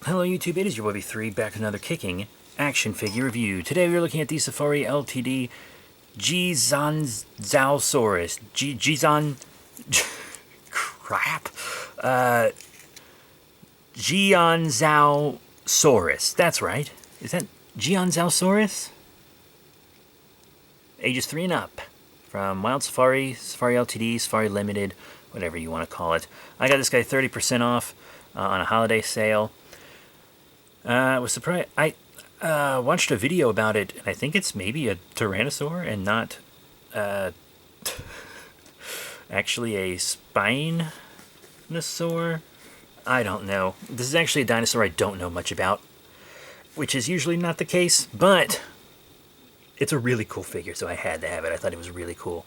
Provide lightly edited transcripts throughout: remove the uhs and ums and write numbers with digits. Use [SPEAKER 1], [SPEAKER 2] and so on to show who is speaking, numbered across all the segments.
[SPEAKER 1] Hello YouTube, it is your boy 3 back with another kicking action figure review. Today we're looking at the Safari LTD Qianzhousaurus. Crap. Qianzhousaurus. That's right. Is that Qianzhousaurus? Ages 3 and up. From Wild Safari, Safari LTD, Safari Limited, whatever you want to call it. I got this guy 30% off on a holiday sale. I was surprised. I watched a video about it, and I think it's maybe a Tyrannosaur and not actually a Spinosaur. I don't know. This is actually a dinosaur I don't know much about, which is usually not the case, but it's a really cool figure, so I had to have it. I thought it was really cool.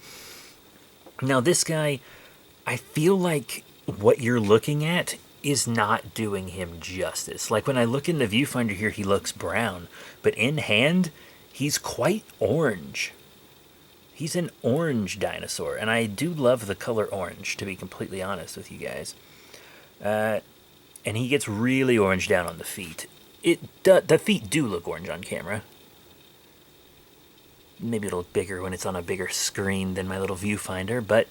[SPEAKER 1] Now, this guy, I feel like what you're looking at is not doing him justice. Like when I look in the viewfinder here, he looks brown, but in hand, he's quite orange. He's an orange dinosaur, and I do love the color orange, to be completely honest with you guys. And he gets really orange down on the feet. The feet do look orange on camera. Maybe it'll look bigger when it's on a bigger screen than my little viewfinder, but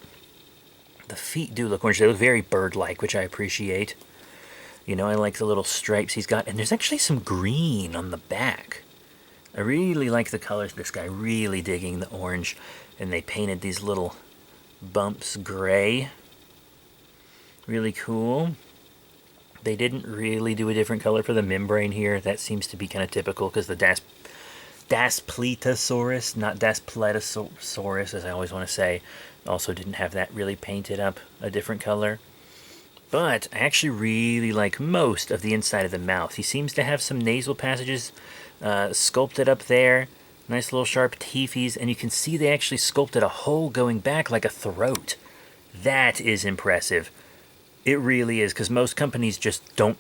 [SPEAKER 1] the feet do look orange. They look very bird-like, which I appreciate. You know, I like the little stripes he's got. And there's actually some green on the back. I really like the colors of this guy. Really digging the orange. And they painted these little bumps gray. Really cool. They didn't really do a different color for the membrane here. That seems to be kind of typical because the Daspletosaurus, not Daspletosaurus, as I always want to say, also didn't have that really painted up a different color. But I actually really like most of the inside of the mouth. He seems to have some nasal passages sculpted up there. Nice little sharp teethies, and you can see they actually sculpted a hole going back like a throat. That is impressive. It really is, because most companies just don't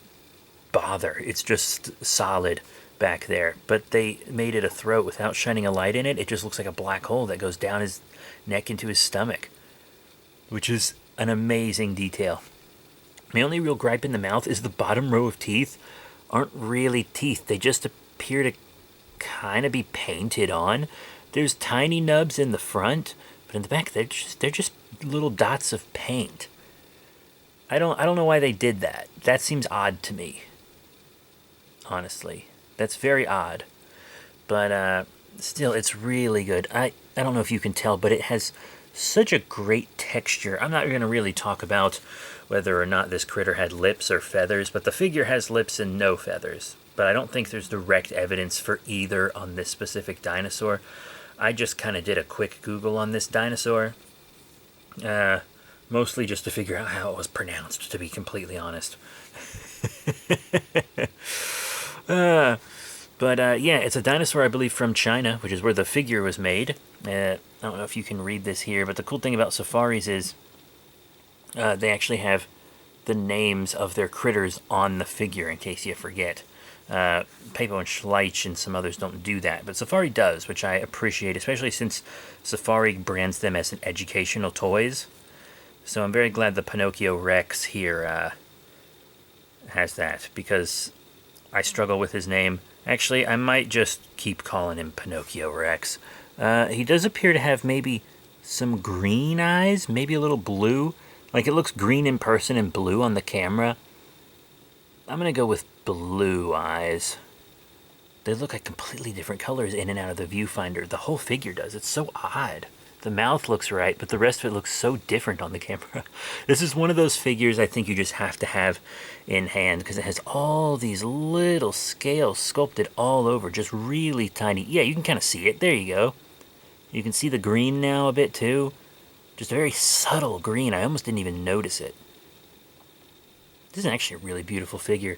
[SPEAKER 1] bother. It's just solid back there. But they made it a throat without shining a light in it. It just looks like a black hole that goes down his neck into his stomach, which is an amazing detail. My only real gripe in the mouth is the bottom row of teeth aren't really teeth. They just appear to kind of be painted on. There's tiny nubs in the front, but in the back they're just little dots of paint. I don't know why they did that. That seems odd to me. Honestly, that's very odd. But still, it's really good. I don't know if you can tell, but it has such a great texture. I'm not going to really talk about whether or not this critter had lips or feathers, but the figure has lips and no feathers. But I don't think there's direct evidence for either on this specific dinosaur. I just kind of did a quick Google on this dinosaur. Mostly just to figure out how it was pronounced, to be completely honest. Yeah, it's a dinosaur, I believe, from China, which is where the figure was made. I don't know if you can read this here, but the cool thing about safaris is they actually have the names of their critters on the figure, in case you forget. Pepo and Schleich and some others don't do that, but Safari does, which I appreciate, especially since Safari brands them as an educational toys. So I'm very glad the Pinocchio Rex here has that, because I struggle with his name. Actually, I might just keep calling him Pinocchio Rex. He does appear to have maybe some green eyes, maybe a little blue. Like, it looks green in person and blue on the camera. I'm going to go with blue eyes. They look like completely different colors in and out of the viewfinder. The whole figure does. It's so odd. The mouth looks right, but the rest of it looks so different on the camera. This is one of those figures I think you just have to have in hand, because it has all these little scales sculpted all over, just really tiny. Yeah, you can kind of see it. There you go. You can see the green now a bit too. Just a very subtle green. I almost didn't even notice it. This is actually a really beautiful figure.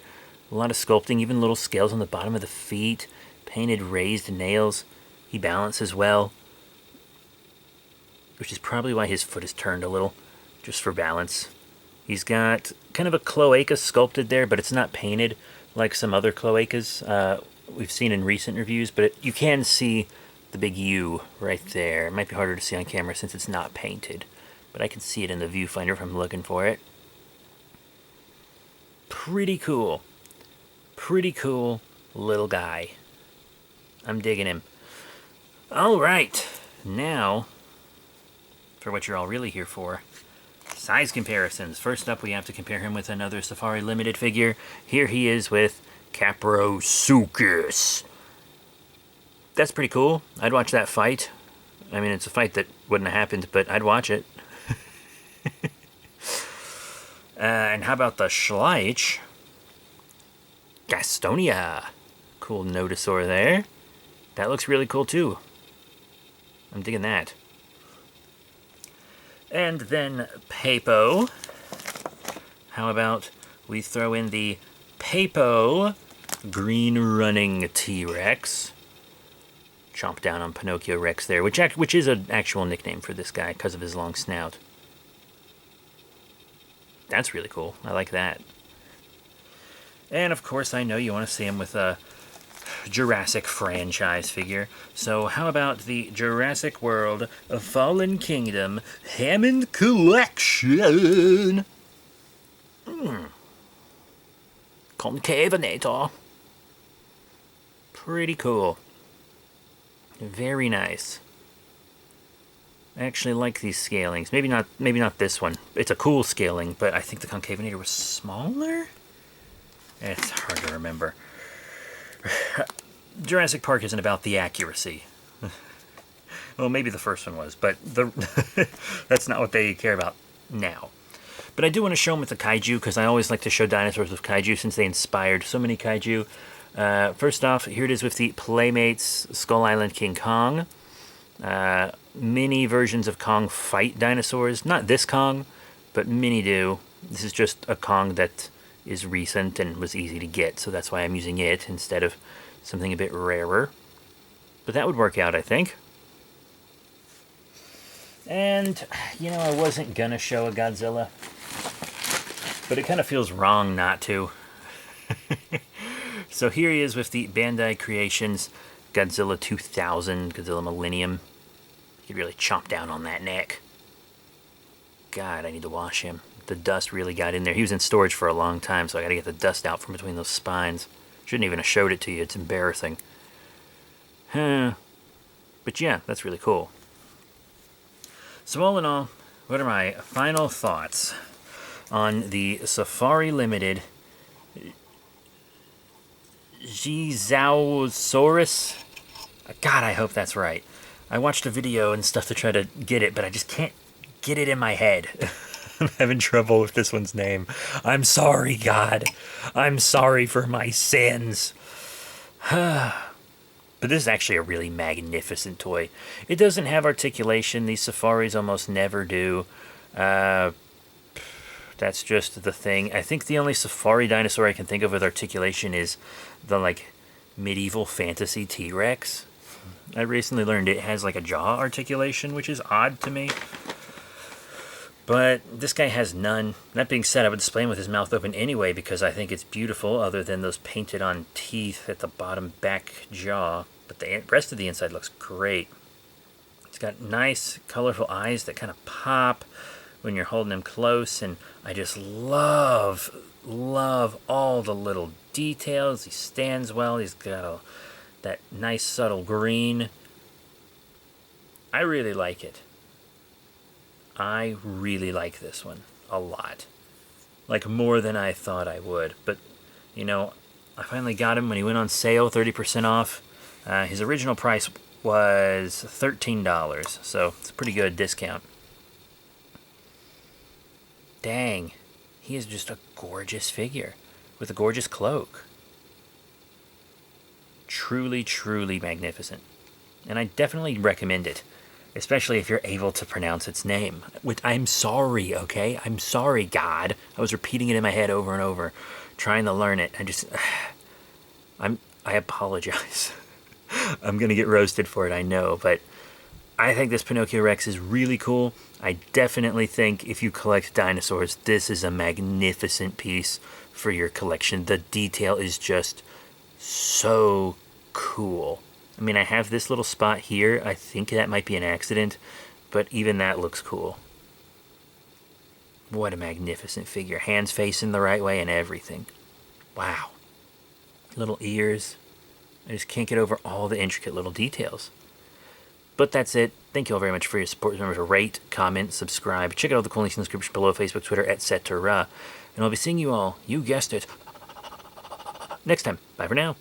[SPEAKER 1] A lot of sculpting, even little scales on the bottom of the feet, painted raised nails. He balances well, which is probably why his foot is turned a little, just for balance. He's got kind of a cloaca sculpted there, but it's not painted like some other cloacas we've seen in recent reviews, but you can see the big U right there. It might be harder to see on camera since it's not painted, but I can see it in the viewfinder if I'm looking for it. Pretty cool. pretty cool little guy. I'm digging him. All right, now for what you're all really here for. Size comparisons. First up, we have to compare him with another Safari Limited figure. Here he is with Qianzhousaurus. That's pretty cool. I'd watch that fight. I mean, it's a fight that wouldn't have happened, but I'd watch it. And how about the Schleich? Gastonia. Cool Nodosaur there. That looks really cool too. I'm digging that. And then Papo. How about we throw in the Papo Green Running T-Rex. Chomp down on Pinocchio Rex there, which is an actual nickname for this guy because of his long snout. That's really cool. I like that. And of course, I know you want to see him with a Jurassic franchise figure. So how about the Jurassic World of Fallen Kingdom Hammond Collection? Concavenator. Pretty cool. Very nice. I actually like these scalings. Maybe not this one. It's a cool scaling, but I think the Concavenator was smaller? It's hard to remember. Jurassic Park isn't about the accuracy. Well, maybe the first one was, but that's not what they care about now. But I do want to show them with the kaiju, because I always like to show dinosaurs with kaiju since they inspired so many kaiju. First off, here it is with the Playmates Skull Island King Kong. Mini versions of Kong fight dinosaurs. Not this Kong, but many do. This is just a Kong that is recent and was easy to get, so that's why I'm using it instead of something a bit rarer. But that would work out, I think. And, you know, I wasn't gonna show a Godzilla, but it kind of feels wrong not to. So here he is with the Bandai Creations Godzilla 2000, Godzilla Millennium. You could really chomp down on that neck. God, I need to wash him. The dust really got in there. He was in storage for a long time, so I gotta get the dust out from between those spines. Shouldn't even have showed it to you. It's embarrassing. But yeah, that's really cool. So all in all, what are my final thoughts on the Safari Limited Qianzhousaurus? God, I hope that's right. I watched a video and stuff to try to get it, but I just can't get it in my head. I'm having trouble with this one's name. I'm sorry, God. I'm sorry for my sins. But this is actually a really magnificent toy. It doesn't have articulation. These Safaris almost never do. That's just the thing. I think the only Safari dinosaur I can think of with articulation is the, like, medieval fantasy T-Rex. I recently learned it has, like, a jaw articulation, which is odd to me. But this guy has none. That being said, I would display him with his mouth open anyway because I think it's beautiful, other than those painted-on teeth at the bottom back jaw. But the rest of the inside looks great. It's got nice, colorful eyes that kind of pop when you're holding him close, and I just love all the little details. He stands well. He's got that nice, subtle green. I really like it. I really like this one a lot. Like, more than I thought I would. But, you know, I finally got him when he went on sale, 30% off. His original price was $13, so it's a pretty good discount. Dang, he is just a gorgeous figure with a gorgeous cloak. Truly, truly magnificent. And I definitely recommend it. Especially if you're able to pronounce its name. Which, I'm sorry, okay? I'm sorry, God. I was repeating it in my head over and over, trying to learn it. I apologize. I'm gonna get roasted for it, I know, but I think this Pinocchio Rex is really cool. I definitely think if you collect dinosaurs, this is a magnificent piece for your collection. The detail is just so cool. I mean, I have this little spot here. I think that might be an accident, but even that looks cool. What a magnificent figure. Hands facing the right way and everything. Wow. Little ears. I just can't get over all the intricate little details. But that's it. Thank you all very much for your support. Remember to rate, comment, subscribe. Check out all the cool links in the description below, Facebook, Twitter, etc. And I'll be seeing you all, you guessed it, next time. Bye for now.